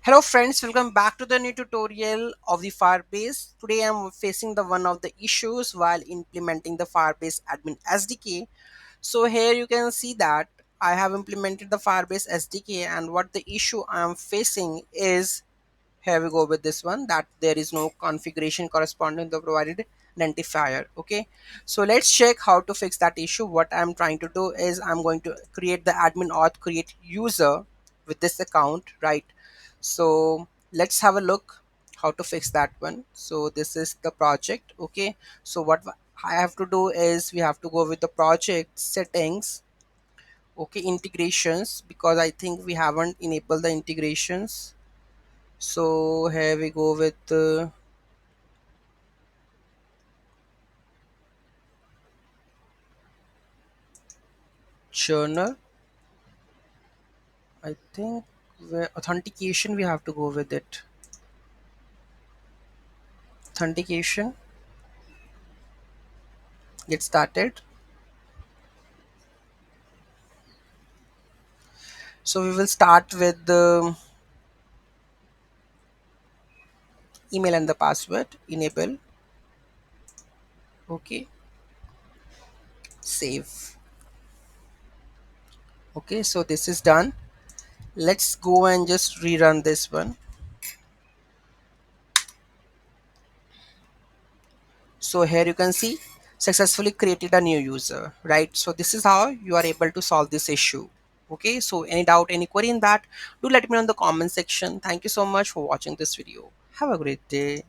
Hello friends, welcome back to the new tutorial of the Firebase. Today I'm facing the one of the issues while implementing the Firebase admin SDK. So here you can see that I have implemented the Firebase SDK, and what the issue I am facing is, here we go with this one, that there is no configuration corresponding to the provided identifier. Okay, so let's check how to fix that issue. What I'm trying to do is I'm going to create the admin auth create user with this account, right? So let's have a look how to fix that one. So this is the project. Okay, so what I have to do is we have to go with the project settings. Okay, integrations, because I think we haven't enabled the integrations. So here we go with the journal. I think where authentication we have to go with it. Authentication. Get started. So we will start with the email and the password. Enable. Okay. Save. Okay. So this is done. Let's go and just rerun this one. So here you can see successfully created a new user, right? So this is how you are able to solve this issue. Okay, so any doubt, any query in that, do let me know in the comment section. Thank you so much for watching this video. Have a great day.